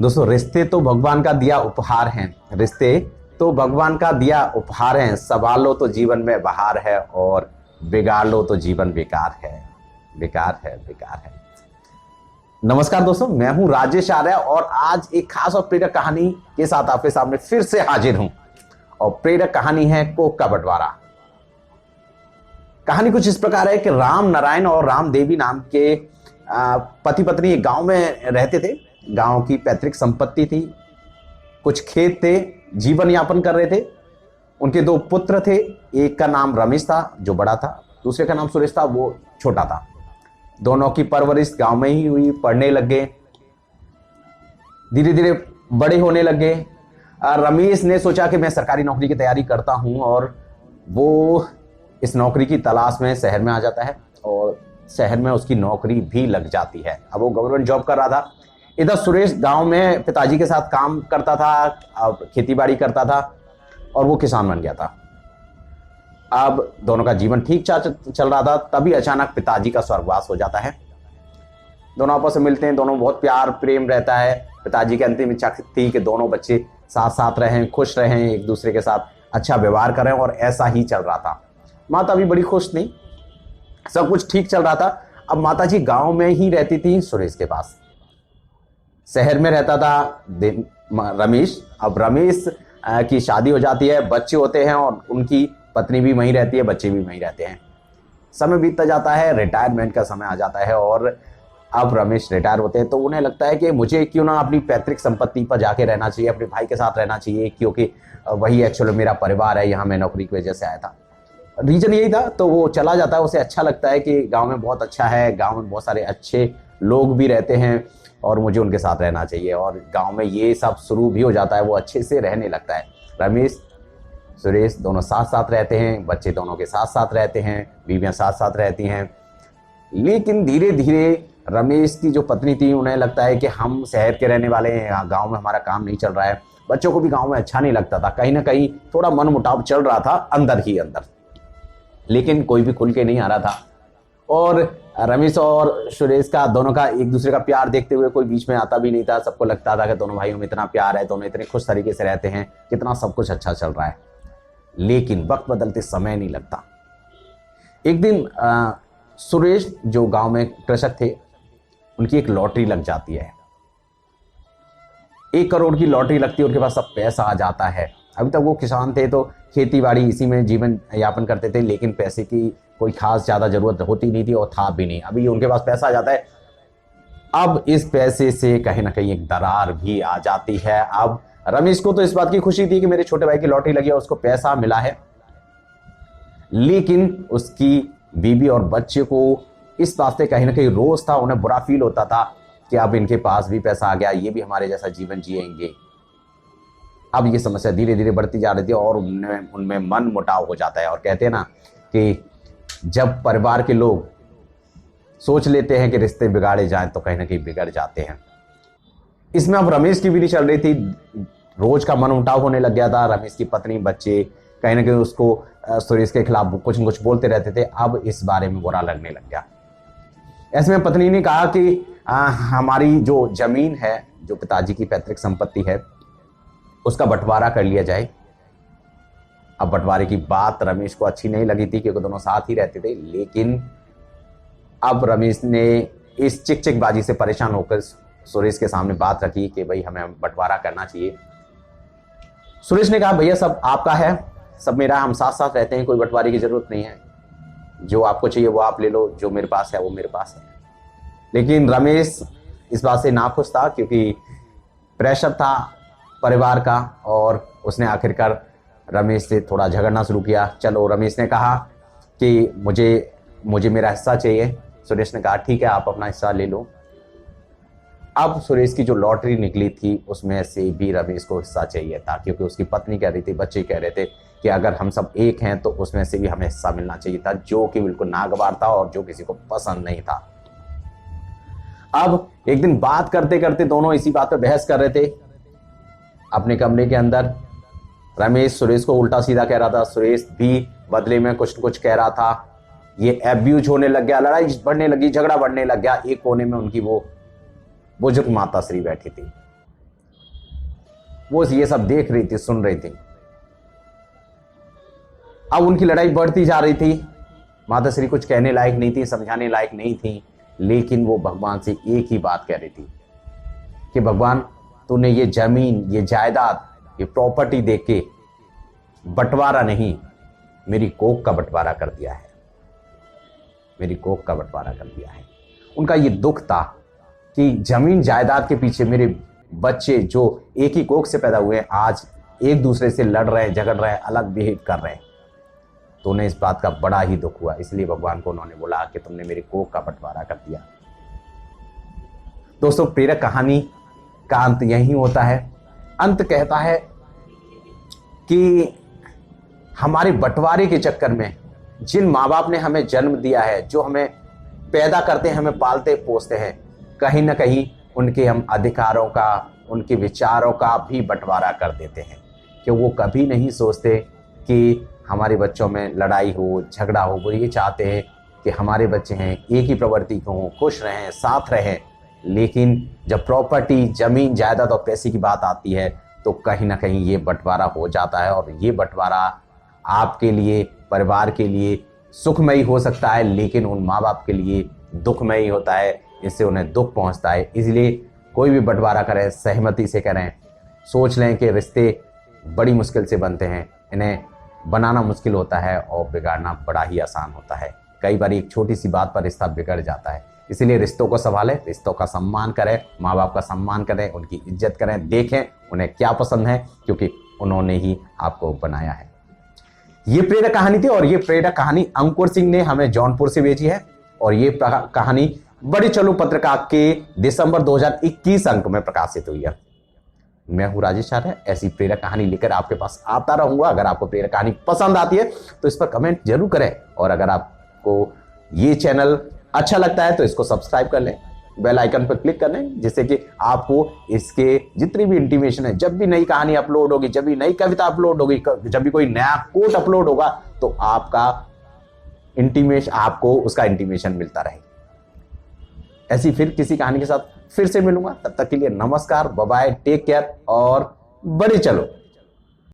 दोस्तों, रिश्ते तो भगवान का दिया उपहार हैं। रिश्ते तो भगवान का दिया उपहार हैं। संभालो तो जीवन में बहार है और बिगाड़ लो तो जीवन बेकार है। बेकार है, बेकार है। नमस्कार दोस्तों, मैं हूं राजेश आर्य और आज एक खास और प्रेरक कहानी के साथ आपके सामने फिर से हाजिर हूं। और प्रेरक कहानी है कोक का बंटवारा। कहानी कुछ इस प्रकार है कि राम नारायण और राम देवी नाम के पति पत्नी एक गांव में रहते थे। गांव की पैतृक संपत्ति थी, कुछ खेत थे, जीवन यापन कर रहे थे। उनके दो पुत्र थे, एक का नाम रमेश था जो बड़ा था, दूसरे का नाम सुरेश था वो छोटा था। दोनों की परवरिश गांव में ही हुई, पढ़ने लग गए, धीरे धीरे बड़े होने लग गए। रमेश ने सोचा कि मैं सरकारी नौकरी की तैयारी करता हूं और वो इस नौकरी की तलाश में शहर में आ जाता है और शहर में उसकी नौकरी भी लग जाती है। अब वो गवर्नमेंट जॉब कर रहा था। इधर सुरेश गांव में पिताजी के साथ काम करता था, खेती बाड़ी करता था और वो किसान बन गया था। अब दोनों का जीवन ठीक चल रहा था, तभी अचानक पिताजी का स्वर्गवास हो जाता है। दोनों आपस में मिलते हैं, दोनों बहुत प्यार प्रेम रहता है। पिताजी की अंतिम इच्छा थी कि दोनों बच्चे साथ साथ रहें, खुश रहें, एक दूसरे के साथ अच्छा व्यवहार करें और ऐसा ही चल रहा था। माता भी बड़ी खुश थी, सब कुछ ठीक चल रहा था। अब माता जी गांव में ही रहती थी सुरेश के पास, शहर में रहता था रमेश। अब रमेश की शादी हो जाती है, बच्चे होते हैं और उनकी पत्नी भी वहीं रहती है, बच्चे भी वहीं रहते हैं। समय बीतता जाता है, रिटायरमेंट का समय आ जाता है और अब रमेश रिटायर होते हैं तो उन्हें लगता है कि मुझे क्यों ना अपनी पैतृक संपत्ति पर जाके रहना चाहिए, अपने भाई के साथ रहना चाहिए, क्योंकि वही एक्चुअली मेरा परिवार है, यहाँ मैं नौकरी की वजह से आया था। रीजन यही था। तो वो चला जाता है, उसे अच्छा लगता है कि गांव में बहुत अच्छा है, गांव में बहुत सारे अच्छे लोग भी रहते हैं और मुझे उनके साथ रहना चाहिए। और गांव में ये सब शुरू भी हो जाता है, वो अच्छे से रहने लगता है। रमेश सुरेश दोनों साथ साथ रहते हैं, बच्चे दोनों के साथ साथ रहते हैं, बीवियां साथ साथ रहती हैं। लेकिन धीरे धीरे रमेश की जो पत्नी थी उन्हें लगता है कि हम शहर के रहने वाले हैं, गांव में हमारा काम नहीं चल रहा है। बच्चों को भी गांव में अच्छा नहीं लगता था, कहीं ना कहीं थोड़ा मन मुटाव चल रहा था अंदर ही अंदर, लेकिन कोई भी खुल के नहीं आ रहा था। और रमेश और सुरेश का दोनों का एक दूसरे का प्यार देखते हुए कोई बीच में आता भी नहीं था। सबको लगता था कि दोनों भाइयों में इतना प्यार है, दोनों इतने खुश तरीके से रहते हैं, कितना सब कुछ अच्छा चल रहा है। लेकिन वक्त बदलते समय नहीं लगता। एक दिन सुरेश जो गांव में कृषक थे, उनकी एक लॉटरी लग जाती है। 1 करोड़ की लॉटरी लगती है, उनके पास सब पैसा आ जाता है। अभी तक वो किसान थे तो खेती बाड़ी इसी में जीवन यापन करते थे, लेकिन पैसे की कोई खास ज्यादा जरूरत होती नहीं थी और था भी नहीं। अभी उनके पास पैसा आ जाता है। अब इस पैसे से कहीं ना कहीं एक दरार भी आ जाती है। अब रमेश को तो इस बात की खुशी थी कि मेरे छोटे भाई की लॉटरी लगी है, उसको पैसा मिला है, लेकिन उसकी बीवी और बच्चे को इस बात से कहीं ना कहीं रोज था, उन्हें बुरा फील होता था कि अब इनके पास भी पैसा आ गया, ये भी हमारे जैसा जीवन जिएंगे। अब ये समस्या धीरे धीरे बढ़ती जा रही थी और उनमें मन मुटाव हो जाता है। और कहते हैं ना कि जब परिवार के लोग सोच लेते हैं कि रिश्ते बिगाड़े जाएं तो कहीं ना कहीं बिगड़ जाते हैं। इसमें अब रमेश की भी नहीं चल रही थी, रोज का मन मुटाव होने लग गया था। रमेश की पत्नी बच्चे कहीं ना कहीं उसको सुरेश के खिलाफ कुछ न कुछ बोलते रहते थे। अब इस बारे में बुरा लगने लग गया। ऐसे में पत्नी ने कहा कि हमारी जो जमीन है, जो पिताजी की पैतृक संपत्ति है, उसका बंटवारा कर लिया जाए। अब बंटवारे की बात रमेश को अच्छी नहीं लगी थी क्योंकि दोनों साथ ही रहते थे, लेकिन अब रमेश ने इस चिकचिकबाजी से परेशान होकर सुरेश के सामने बात रखी कि भाई हमें बंटवारा करना चाहिए। सुरेश ने कहा भैया सब आपका है, सब मेरा, हम साथ साथ रहते हैं, कोई बंटवारे की जरूरत नहीं है, जो आपको चाहिए वो आप ले लो, जो मेरे पास है वो मेरे पास है। लेकिन रमेश इस बात से नाखुश था क्योंकि प्रेशर था परिवार का और उसने आखिरकार रमेश से थोड़ा झगड़ना शुरू किया। चलो, रमेश ने कहा कि मुझे मेरा हिस्सा चाहिए। सुरेश ने कहा ठीक है, आप अपना हिस्सा ले लो। अब सुरेश की जो लॉटरी निकली थी उसमें से भी रमेश को हिस्सा चाहिए था, क्योंकि उसकी पत्नी कह रही थी, बच्चे कह रहे थे कि अगर हम सब एक हैं तो उसमें से भी हमें हिस्सा मिलना चाहिए था, जो कि बिल्कुल नागवार था और जो किसी को पसंद नहीं था। अब एक दिन बात करते करते दोनों इसी बात पर बहस कर रहे थे अपने कमरे के अंदर। रमेश सुरेश को उल्टा सीधा कह रहा था, सुरेश भी बदले में कुछ न कुछ कह रहा था। ये एब्यूज होने लग गया, लड़ाई बढ़ने लगी, झगड़ा बढ़ने लग गया। एक कोने में उनकी वो बुजुर्ग माता श्री बैठी थी। वो ये सब देख रही थी, सुन रही थी। अब उनकी लड़ाई बढ़ती जा रही थी। माता श्री कुछ कहने लायक नहीं थी, समझाने लायक नहीं थी, लेकिन वो भगवान से एक ही बात कह रही थी कि भगवान, तूने ये जमीन, ये जायदाद, ये प्रॉपर्टी देके के बंटवारा नहीं, मेरी कोख का बंटवारा कर दिया है, मेरी कोख का बंटवारा कर दिया है। उनका ये दुख था कि जमीन जायदाद के पीछे मेरे बच्चे जो एक ही कोख से पैदा हुए हैं, आज एक दूसरे से लड़ रहे हैं, झगड़ रहे हैं, अलग बिहेव कर रहे हैं। तो उन्हें इस बात का बड़ा ही दुख हुआ, इसलिए भगवान को उन्होंने बोला कि तुमने मेरी कोख का बंटवारा कर दिया। दोस्तों, प्रेरक कहानी का अंत यही होता है। अंत कहता है कि हमारे बंटवारे के चक्कर में जिन माँ बाप ने हमें जन्म दिया है, जो हमें पैदा करते हैं, हमें पालते पोसते हैं, कहीं ना कहीं उनके हम अधिकारों का, उनके विचारों का भी बंटवारा कर देते हैं, कि वो कभी नहीं सोचते कि हमारे बच्चों में लड़ाई हो, झगड़ा हो। वो ये चाहते हैं कि हमारे बच्चे हैं एक ही प्रवृत्ति को हों, खुश रहें, साथ रहें। लेकिन जब प्रॉपर्टी, जमीन जायदाद और पैसे की बात आती है तो कहीं ना कहीं ये बंटवारा हो जाता है, और ये बंटवारा आपके लिए, परिवार के लिए सुखमयी हो सकता है, लेकिन उन माँ बाप के लिए दुखमयी होता है, इससे उन्हें दुख पहुंचता है। इसलिए कोई भी बंटवारा करें, सहमति से करें। सोच लें कि रिश्ते बड़ी मुश्किल से बनते हैं, इन्हें बनाना मुश्किल होता है और बिगाड़ना बड़ा ही आसान होता है। कई बार एक छोटी सी बात पर रिश्ता बिगड़ जाता है। इसलिए रिश्तों को संभालें, रिश्तों का सम्मान करें, माँ बाप का सम्मान करें, उनकी इज्जत करें, देखें उन्हें क्या पसंद है, क्योंकि उन्होंने ही आपको बनाया है। ये प्रेरक कहानी थी, और ये प्रेरक कहानी अंकुर सिंह ने हमें जौनपुर से भेजी है, और ये कहानी बड़ी चलो पत्रिका के दिसंबर 2021 अंक में प्रकाशित हुई है। मैं हूं राजेश आर्य, ऐसी प्रेरक कहानी लेकर आपके पास आता रहूंगा। अगर आपको प्रेरक कहानी पसंद आती है तो इस पर कमेंट जरूर करें, और अगर आपको ये चैनल अच्छा लगता है तो इसको सब्सक्राइब कर लें, बेल आइकन पर क्लिक कर लें, जिससे कि आपको इसके जितनी भी इंटीमेशन है, जब भी नई कहानी अपलोड होगी, जब भी नई कविता अपलोड होगी, जब भी कोई नया कोट अपलोड होगा, तो आपको उसका इंटीमेशन मिलता रहे। ऐसी फिर किसी कहानी के साथ फिर से मिलूंगा। तब तक के लिए नमस्कार, बाय बाय, टेक केयर, और बड़े चलो।